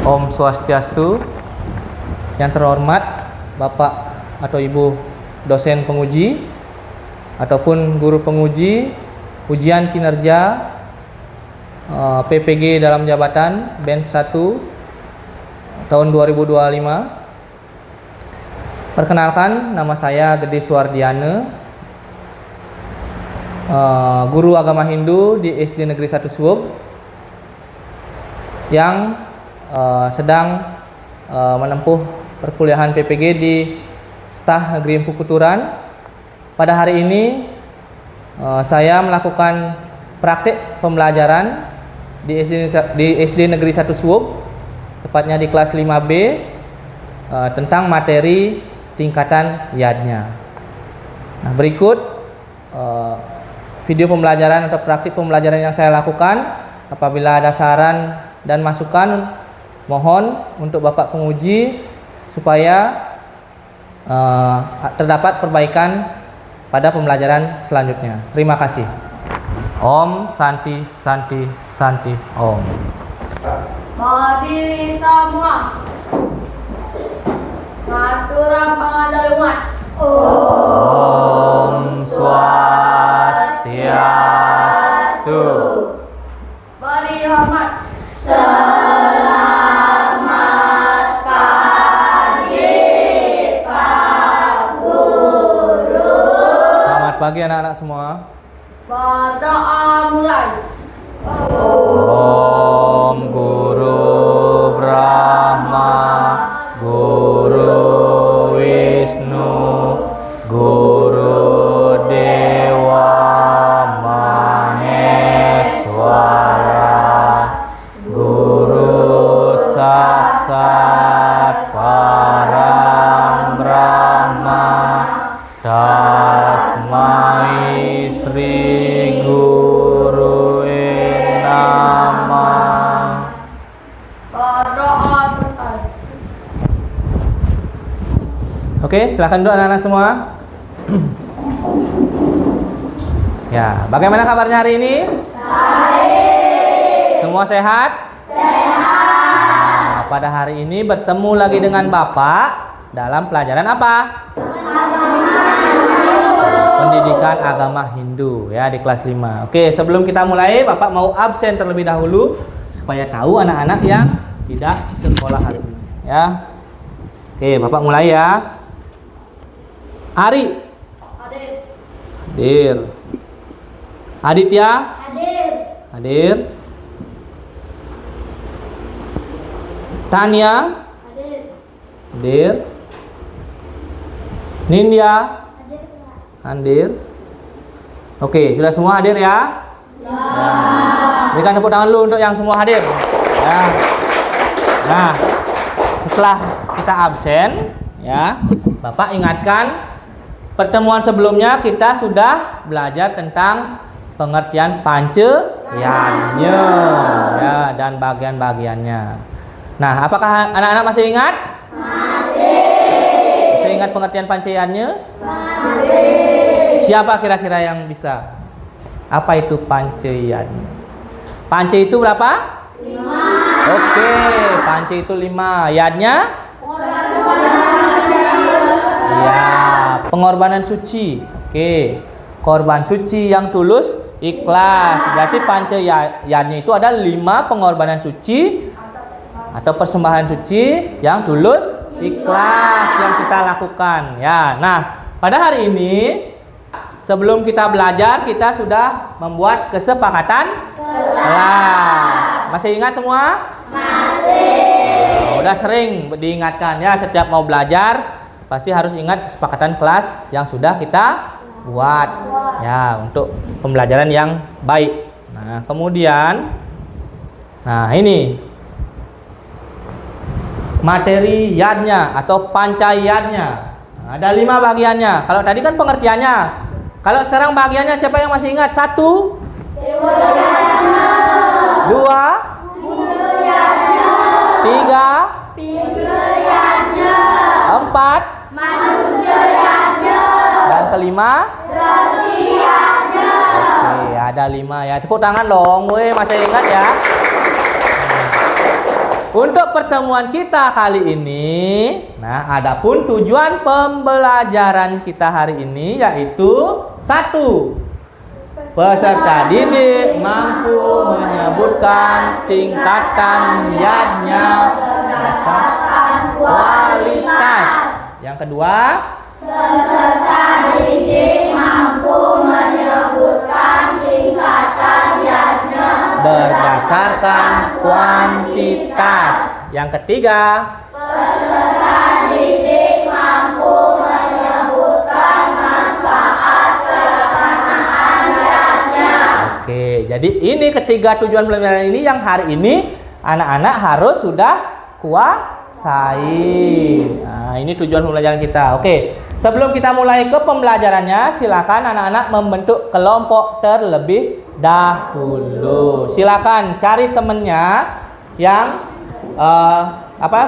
Om Swastiastu. Yang terhormat Bapak atau Ibu dosen penguji ataupun guru penguji ujian kinerja PPG dalam jabatan Bench 1 tahun 2025. Perkenalkan, nama saya Gede Suwardiana, guru agama Hindu di SD Negeri 1 Suweb yang sedang menempuh perkuliahan PPG di Stah Negeri Empu Kuturan. Pada hari ini saya melakukan praktik pembelajaran di SD Negeri 1 Suweb, tepatnya di kelas 5B, tentang materi tingkatan yadnya. Nah, berikut video pembelajaran atau praktik pembelajaran yang saya lakukan. Apabila ada saran dan masukan, mohon untuk Bapak penguji supaya terdapat perbaikan pada pembelajaran selanjutnya. Terima kasih. Om Santi Santi Santi Om. Berdiri semua. Ngaturan pangadaluan. Om Swastiastu. Beri hormat. Pagi anak-anak semua. Berdoa mulai. Om Guru Brahma, Guru Wisnu, Guru Dewa Maheswara, Guru Saksat Parang Brahma, Tasmai Sri Guru Nama. Berdoa selesai. Oke, silakan duduk anak-anak semua. Ya, bagaimana kabarnya hari ini? Baik. Semua sehat? Sehat. Nah, pada hari ini bertemu lagi dengan Bapak dalam pelajaran apa? Pendidikan agama Hindu ya, di kelas 5. Oke, sebelum kita mulai, Bapak mau absen terlebih dahulu supaya tahu anak-anak yang tidak sekolah hari ini ya. Oke, Bapak mulai ya. Ari. Hadir. Aditya. Hadir. Tania. Hadir. Nindya. Hadir. Oke, sudah semua hadir ya? Ya. Berikan tepuk tangan dulu untuk yang semua hadir. Ya. Nah, setelah kita absen, ya, Bapak ingatkan pertemuan sebelumnya kita sudah belajar tentang pengertian panceyanya, ya, dan bagian-bagiannya. Nah, apakah anak-anak masih ingat? Masih ingat pengertian panceyanya? Siapa kira-kira yang bisa? Apa itu panceyan? Pance itu berapa? 5. Oke, pance itu 5. Yadnya? Ya, pengorbanan suci. Oke, korban suci yang tulus ikhlas. Berarti panceyanya itu ada 5 pengorbanan suci atau persembahan suci yang tulus ikhlas yang kita lakukan. Ya, nah pada hari ini sebelum kita belajar, kita sudah membuat kesepakatan kelas. Masih ingat semua? Masih. Udah sering diingatkan ya, setiap mau belajar pasti harus ingat kesepakatan kelas yang sudah kita buat ya, untuk pembelajaran yang baik. Nah, kemudian ini materi yadnya atau pancayadnya. Ada 5 bagiannya. Kalau tadi kan pengertiannya. Kalau sekarang bagiannya siapa yang masih ingat? 1, 2, 3, 4, manusianya, dan kelima rasianya. Oke, ada 5 ya. Tepuk tangan dong, weh, masih ingat ya. Untuk pertemuan kita kali ini, nah adapun tujuan pembelajaran kita hari ini yaitu 1. Peserta didik mampu menyebutkan tingkatan yadnya berdasarkan kualitas. Yang kedua, Peserta didik mampu menyebutkan tingkatan yadnya berdasarkan kuantitas. Yang ketiga, peserta didik mampu menyebutkan manfaat pelaksanaan yadnya. oke, jadi ini ketiga tujuan pembelajaran ini yang hari ini anak-anak harus sudah kuasai. Nah, ini tujuan pembelajaran kita. Oke, sebelum kita mulai ke pembelajarannya, silakan anak-anak membentuk kelompok terlebih dahulu. Silakan cari temennya yang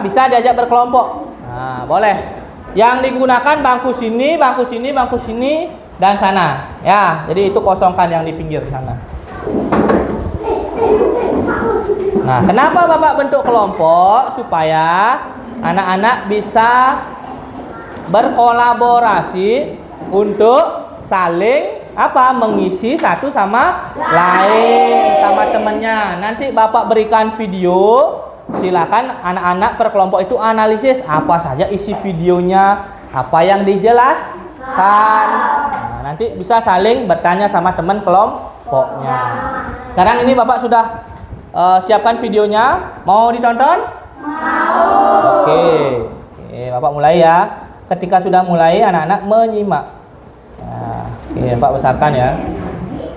bisa diajak berkelompok. Nah, boleh. Yang digunakan bangku sini, bangku sini, bangku sini, dan sana. Ya, jadi itu kosongkan yang di pinggir sana. Nah, kenapa Bapak bentuk kelompok? Supaya anak-anak bisa berkolaborasi untuk saling mengisi satu sama lain sama temannya. Nanti Bapak berikan video, silakan anak-anak per kelompok itu analisis apa saja isi videonya, apa yang dijelaskan. Nah, nanti bisa saling bertanya sama teman kelompoknya. Sekarang ini Bapak sudah siapkan videonya, mau ditonton? Mau. Oke, Bapak mulai ya. Ketika sudah mulai, anak-anak menyimak. Nah, oke, Pak besarkan ya.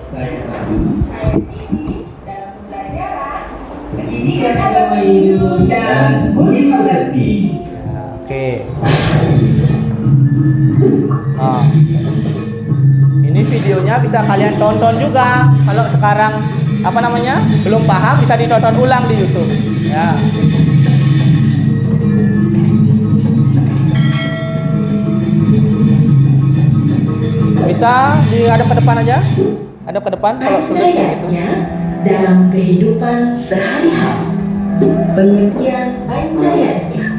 Saya Siti dalam pembelajaran pendidikan agama hidup dan budi pekerti. Nah, oke. Nah, ini videonya bisa kalian tonton juga. Kalau sekarang belum paham, bisa ditonton ulang di YouTube. Ya. Bisa dihadap ke depan aja. Hadap ke depan kalau sulit gitu. Dalam kehidupan sehari-hari. Pengertian pancayatnya.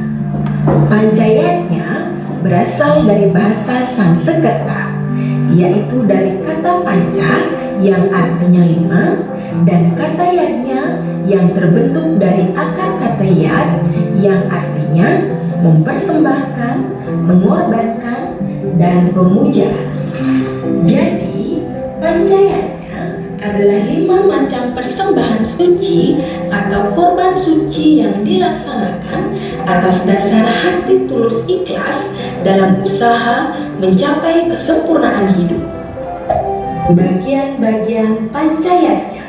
Pancayatnya berasal dari bahasa Sanskerta, yaitu dari kata panca yang artinya 5 dan kata yatnya yang terbentuk dari akar kata yat yang artinya mempersembahkan, mengorbankan, dan pemujaan. Jadi, pancayatnya adalah 5 macam persembahan suci atau korban suci yang dilaksanakan atas dasar hati tulus ikhlas dalam usaha mencapai kesempurnaan hidup. Bagian-bagian pancayatnya: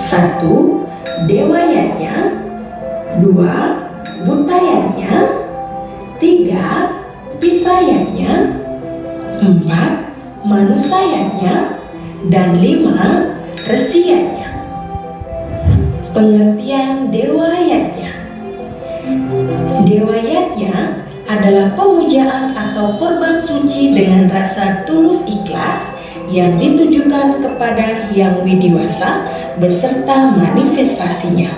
1. Dewayatnya, 2. Butayatnya, 3. Pitayatnya, 4. Manusayatnya, dan 5. Resiyatnya. Pengertian dewayatnya. Dewayatnya adalah pemujaan atau korban suci dengan rasa tulus ikhlas yang ditujukan kepada Yang Widiwasa beserta manifestasinya.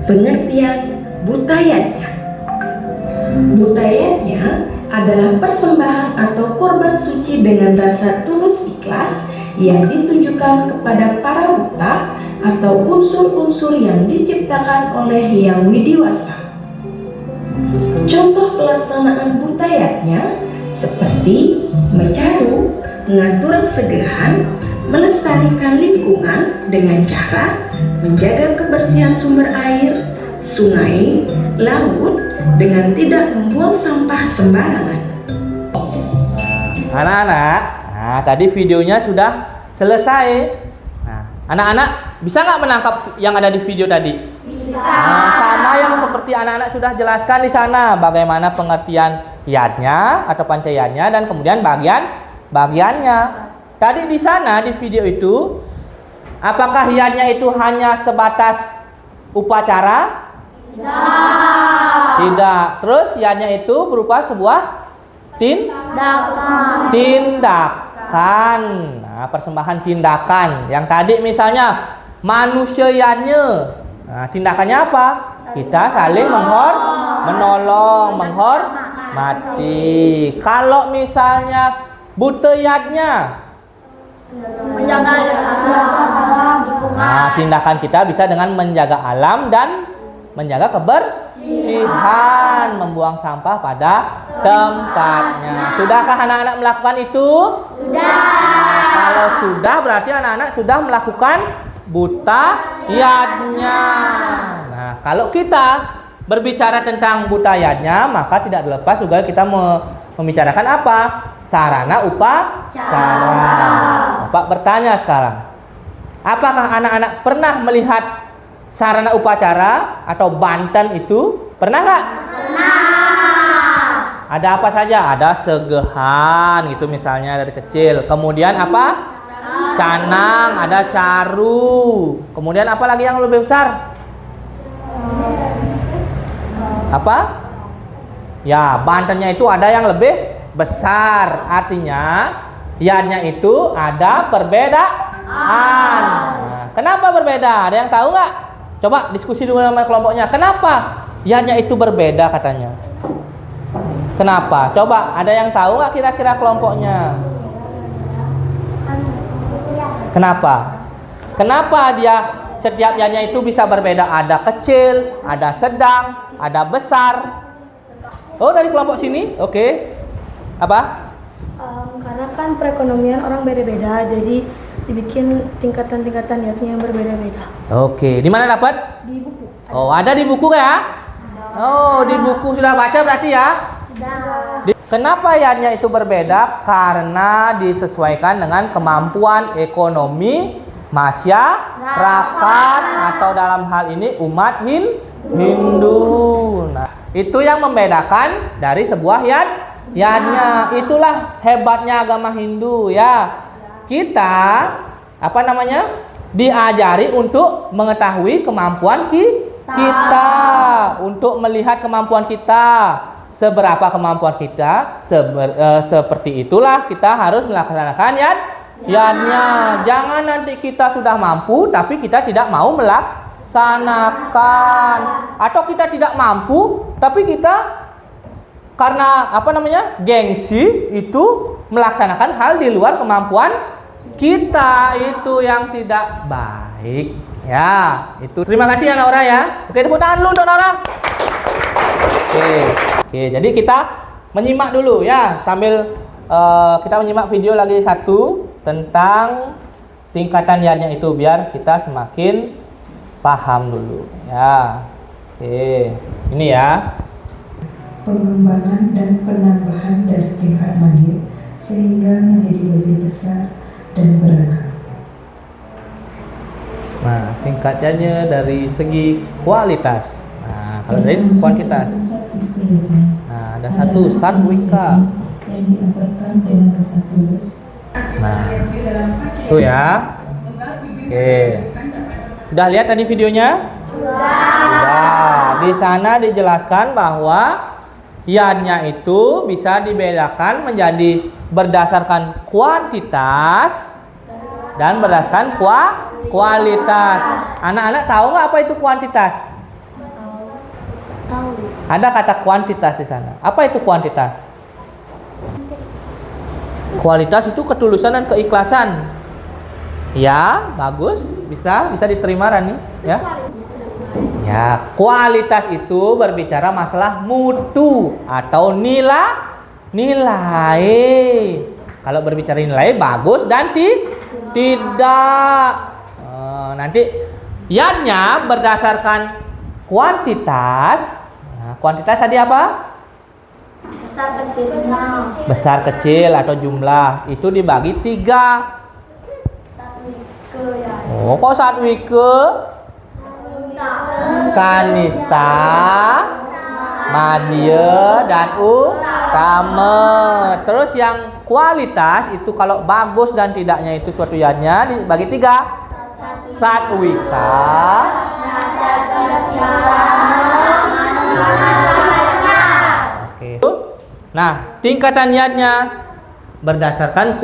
Pengertian butayatnya. Butayatnya adalah persembahan atau korban suci dengan rasa tulus ikhlas yang ditujukan kepada para buta atau unsur-unsur yang diciptakan oleh Yang Widiwasa. Contoh pelaksanaan butayatnya seperti mecaru, pengaturan segerahan, melestarikan lingkungan dengan cara menjaga kebersihan sumber air, sungai, laut dengan tidak membuang sampah sembarangan. Anak-anak, nah tadi videonya sudah selesai. Nah, anak-anak bisa nggak menangkap yang ada di video tadi? Bisa. Nah, sama yang seperti anak-anak sudah jelaskan di sana, bagaimana pengertian yadnya atau pancayatnya dan kemudian bagiannya. Tadi di sana di video itu, apakah yadnya itu hanya sebatas upacara? Tidak. Terus yadnya itu berupa sebuah tindakan. Nah, persembahan tindakan. Yang tadi misalnya manusia yadnya. Nah, tindakannya apa? Kita saling menolong, menghormati. Kalau misalnya buta yadnya, Menjaga alam, nah, tindakan kita bisa dengan menjaga alam dan menjaga kebersihan, membuang sampah pada tempatnya. Sudahkah anak-anak melakukan itu? Sudah. Nah, kalau sudah berarti anak-anak sudah melakukan buta yadnya. Nah, kalau kita berbicara tentang buta yadnya, maka tidak terlepas juga kita membicarakan apa? Sarana upacara. Bapak bertanya sekarang, apakah anak-anak pernah melihat sarana upacara atau banten itu? Pernah nggak? Pernah. Ada apa saja? Ada segehan gitu misalnya dari kecil. Kemudian apa? Canang, ada caru. Kemudian apa lagi yang lebih besar? Apa? Ya, bantennya itu ada yang lebih besar. Artinya yadnya itu ada perbedaan. Nah, kenapa berbeda? Ada yang tahu nggak? Coba diskusi dulu sama kelompoknya. Kenapa yadnya itu berbeda katanya? Kenapa? Coba ada yang tahu nggak kira-kira kelompoknya? Kenapa? Kenapa dia setiap yadnya itu bisa berbeda? Ada kecil, ada sedang, ada besar. Oh, dari kelompok sini? Oke. Apa? Karena kan perekonomian orang beda-beda, jadi dibikin tingkatan-tingkatan yadnya yang berbeda-beda. Oke. Di mana dapat? Di buku. Oh, ada di buku ya? Oh, di buku sudah baca berarti ya? Kenapa yadnya itu berbeda? Karena disesuaikan dengan kemampuan ekonomi masyarakat atau dalam hal ini umat Hindu. Nah, itu yang membedakan dari sebuah yadnya. Itulah hebatnya agama Hindu ya. Kita diajari untuk mengetahui kemampuan kita, untuk melihat kemampuan kita. Seberapa kemampuan kita, seperti itulah kita harus melaksanakan yadnya. Jangan nanti kita sudah mampu tapi kita tidak mau melaksanakan, atau kita tidak mampu tapi kita karena gengsi itu melaksanakan hal di luar kemampuan kita. Itu yang tidak baik ya. Itu terima kasih ya Naura ya. Oke, tepuk tangan dulu untuk Naura. Oke, jadi kita menyimak dulu ya, sambil kita menyimak video lagi satu tentang tingkatan yadnya itu biar kita semakin paham dulu ya. Oke, ini ya. Pengembangan dan penambahan dari tingkat mandiri sehingga menjadi lebih besar dan beragam. Nah, tingkatannya dari segi kualitas. Nah, kalau dari kuantitas. Nah, ada satu satwika. Yang diantarkan dengan rasa tulus. Nah, itu ya. Oke. Sudah lihat tadi videonya? Sudah. Di sana dijelaskan bahwa yadnya itu bisa dibedakan menjadi berdasarkan kuantitas dan berdasarkan kualitas. Anak-anak tahu nggak apa itu kuantitas? Tahu. Ada kata kuantitas di sana. Apa itu kuantitas? Kualitas itu ketulusan dan keikhlasan. Ya, bagus. Bisa diterima Rani, ya. Ya, kualitas itu berbicara masalah mutu atau nilai. Kalau berbicara nilai bagus dan tidak. Nanti yadnya berdasarkan kuantitas. Nah, kuantitas tadi apa? Besar kecil. Besar kecil atau jumlah itu dibagi 3. Oh, kok satwike? Kanista, madya, dan utama. Terus yang kualitas itu kalau bagus dan tidaknya itu suatu yadnya dibagi 3. Satwika, oke. Nah, tingkatan yadnya berdasarkan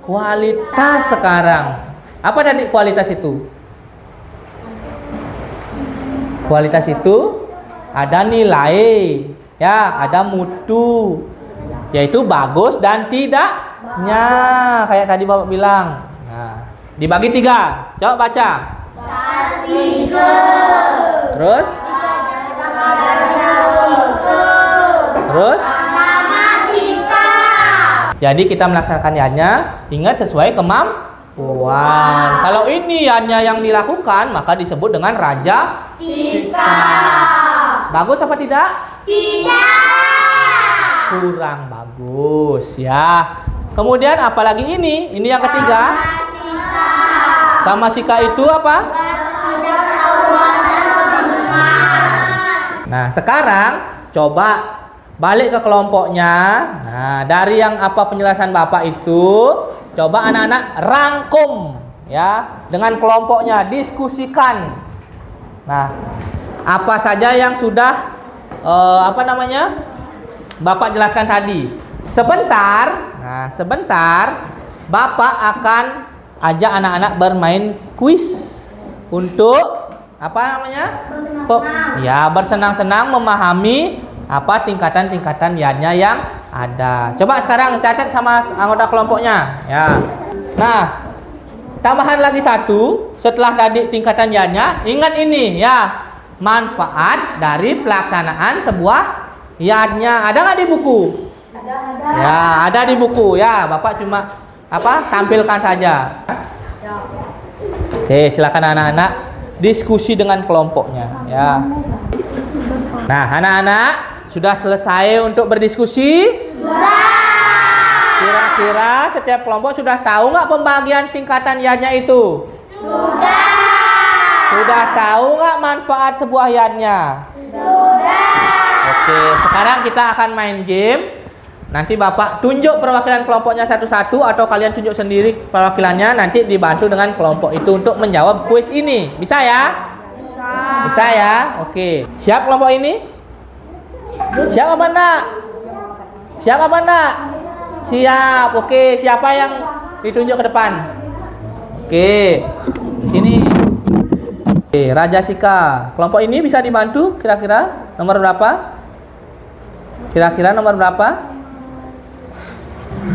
kualitas sekarang. Apa tadi kualitas itu? Kualitas itu ada nilai, ya, ada mutu, yaitu bagus dan tidaknya, kayak tadi Bapak bilang. Nah, dibagi 3. Coba baca. Terus? Terus? Jadi kita melaksanakannya, ingat sesuai kemampuan. Kalau ini hanya yang dilakukan, maka disebut dengan raja sikap. Bagus apa tidak? Tidak. Kurang bagus, ya. Kemudian apalagi ini? Ini yang ketiga. Tamasika itu apa? Nah, sekarang coba balik ke kelompoknya. Nah, dari yang apa penjelasan Bapak itu, coba anak-anak rangkum ya dengan kelompoknya, diskusikan. Nah, apa saja yang sudah Bapak jelaskan tadi. Sebentar. Nah, sebentar Bapak akan ajak anak-anak bermain kuis untuk bersenang-senang memahami apa tingkatan-tingkatan yanya yang ada. Coba sekarang catat sama anggota kelompoknya, ya. Nah, tambahan lagi satu setelah tadi tingkatan yanya, ingat ini ya, manfaat dari pelaksanaan sebuah yanya. Ada nggak di buku? Ada. Ya, ada di buku ya. Bapak cuma tampilkan saja. Oke, silakan anak-anak diskusi dengan kelompoknya, ya. Nah, anak-anak sudah selesai untuk berdiskusi? Sudah. Kira-kira setiap kelompok sudah tahu nggak pembagian tingkatan yanya itu? Sudah. Sudah tahu nggak manfaat sebuah yanya? Sudah. Oke, sekarang kita akan main game. Nanti Bapak tunjuk perwakilan kelompoknya satu-satu atau kalian tunjuk sendiri perwakilannya, nanti dibantu dengan kelompok itu untuk menjawab kuis ini. Bisa ya? Bisa ya? Oke. Siap kelompok ini? Siap apa enggak? Siap apa enggak? Siap. Oke, siapa yang ditunjuk ke depan? Oke. Sini. Oke, Raja Sika. Kelompok ini bisa dibantu kira-kira nomor berapa? Kira-kira nomor berapa?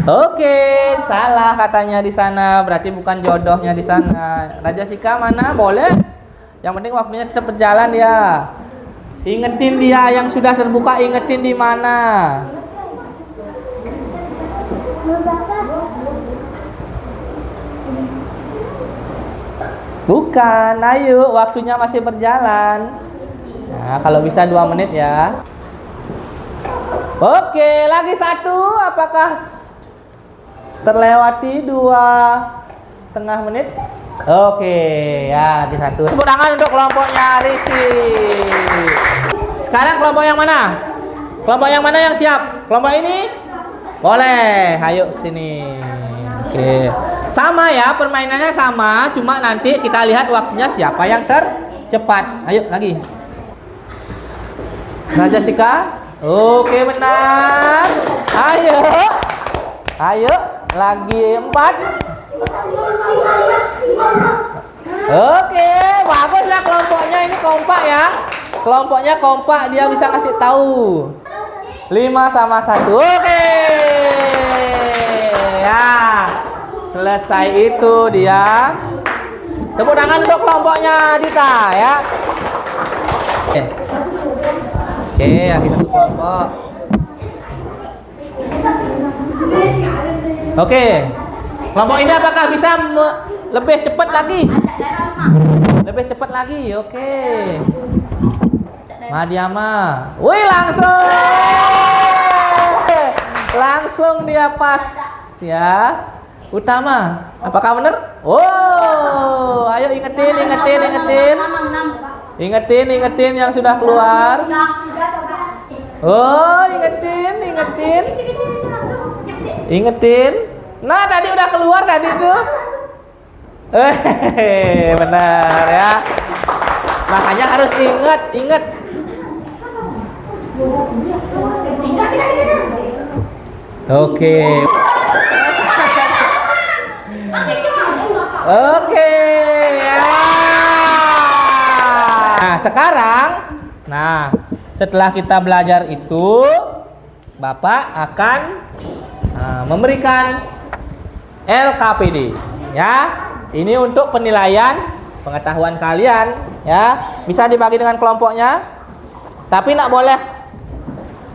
Oke, salah katanya di sana. Berarti bukan jodohnya di sana. Raja Sika mana? Boleh? Yang penting waktunya tetap berjalan ya. Ingetin dia yang sudah terbuka, ingetin di mana. Bukan, ayo waktunya masih berjalan. Nah, kalau bisa 2 menit ya. Oke, lagi satu. Apakah terlewati 2,5 menit? Oke, ya lagi satu. Tepuk tangan untuk kelompoknya Risi. Sekarang kelompok yang mana? Kelompok yang mana yang siap? Kelompok ini? Boleh, ayo sini. Oke, sama ya, permainannya sama, cuma nanti kita lihat waktunya siapa yang tercepat. Ayo lagi. Raja Sika. Oke, benar. Ayo. Ayo, lagi 4. Oke, bagus ya kelompoknya, ini kompak ya. Kelompoknya kompak, dia bisa kasih tahu. 5 sama 1. Oke. Ya. Selesai itu dia. Tepuk tangan untuk kelompoknya Dita ya. Oke, lagi satu kelompok. Oke. Kelompok ini apakah bisa lebih cepat lagi? Lebih cepat lagi. Oke. Madiama. Wih, langsung dia pas ya. Utama. Apakah benar? Oh, ayo ingetin. Ingetin yang sudah keluar. Oh, ingetin. Nah, tadi udah keluar tadi tuh. Benar ya. Makanya harus ingat. Oke. Oke. Ya. Nah, sekarang, setelah kita belajar itu, Bapak akan memberikan LKPD, ya. Ini untuk penilaian pengetahuan kalian, ya. Bisa dibagi dengan kelompoknya, tapi tidak boleh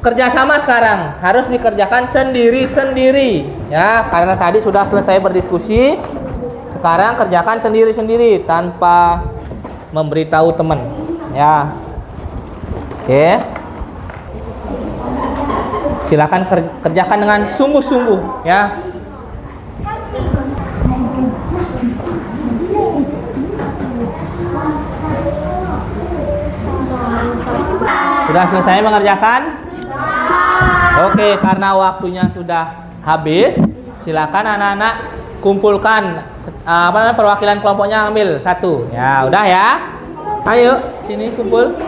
kerjasama sekarang, harus dikerjakan sendiri-sendiri, ya. Karena tadi sudah selesai berdiskusi, sekarang kerjakan sendiri-sendiri tanpa memberitahu teman, ya. Oke. Silakan kerjakan dengan sungguh-sungguh, ya. Sudah selesai mengerjakan? Oke, karena waktunya sudah habis, silakan anak-anak kumpulkan perwakilan kelompoknya, ambil satu. Ya, udah ya. Ayo, sini kumpul.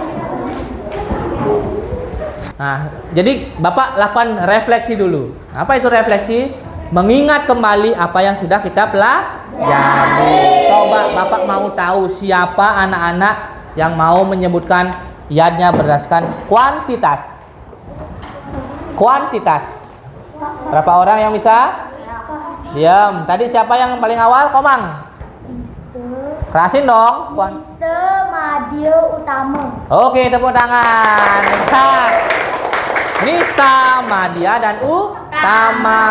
Nah, jadi Bapak lakukan refleksi dulu. Apa itu refleksi? Mengingat kembali apa yang sudah kita pelajari. Coba Bapak mau tahu siapa anak-anak yang mau menyebutkan yadnya berdasarkan kuantitas. Kuantitas. Berapa orang yang bisa? Diam. Tadi siapa yang paling awal? Komang. Kerasin dong. Mister Madio Utama. Oke, tepuk tangan. Nisa, Madia, dan Utama.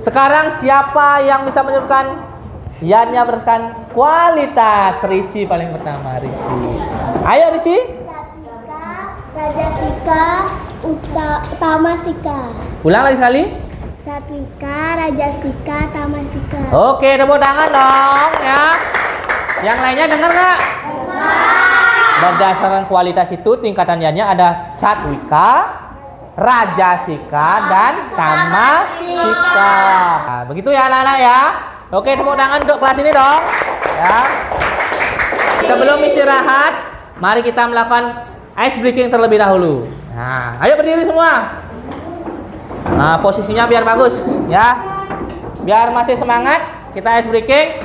Sekarang siapa yang bisa menyebutkan yadnya berdasarkan kualitas? Risi paling pertama, Risi. Ayo Risi. Satvika, Rajasika, Tamasika. Ulang lagi sekali. Satvika, Rajasika, Tamasika. Oke, tepuk tangan dong ya. Yang lainnya dengar nggak? Berdasarkan kualitas itu tingkatan yadnya ada Satwika, Rajasika, dan Tamasika. Nah, begitu ya anak-anak ya. Oke, tepuk tangan untuk kelas ini dong. Ya. Sebelum istirahat, mari kita melakukan ice breaking terlebih dahulu. Nah, ayo berdiri semua. Nah, posisinya biar bagus ya. Biar masih semangat, kita ice breaking.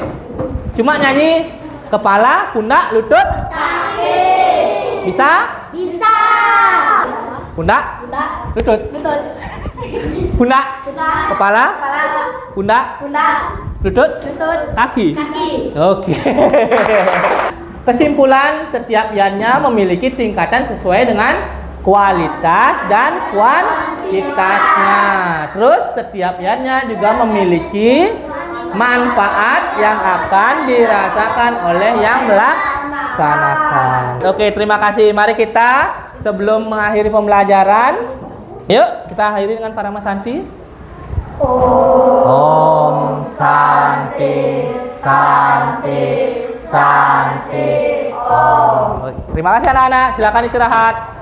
Cuma nyanyi kepala, pundak, lutut, kaki. Bisa? Bisa. Pundak? Pundak. Lutut? Lutut. Pundak? Pundak. Kepala? Kepala. Pundak? Pundak. Lutut? Lutut. Kaki? Kaki. Oke. Kesimpulan, setiap yadnya memiliki tingkatan sesuai dengan kualitas dan kuantitasnya. Terus setiap yadnya juga memiliki manfaat yang akan dirasakan oleh yang melaksanakan. Oke, terima kasih. Mari kita sebelum mengakhiri pembelajaran, yuk kita akhiri dengan Parama Santi. Om Santi, Santi, Santi, Om. Terima kasih anak-anak. Silakan istirahat.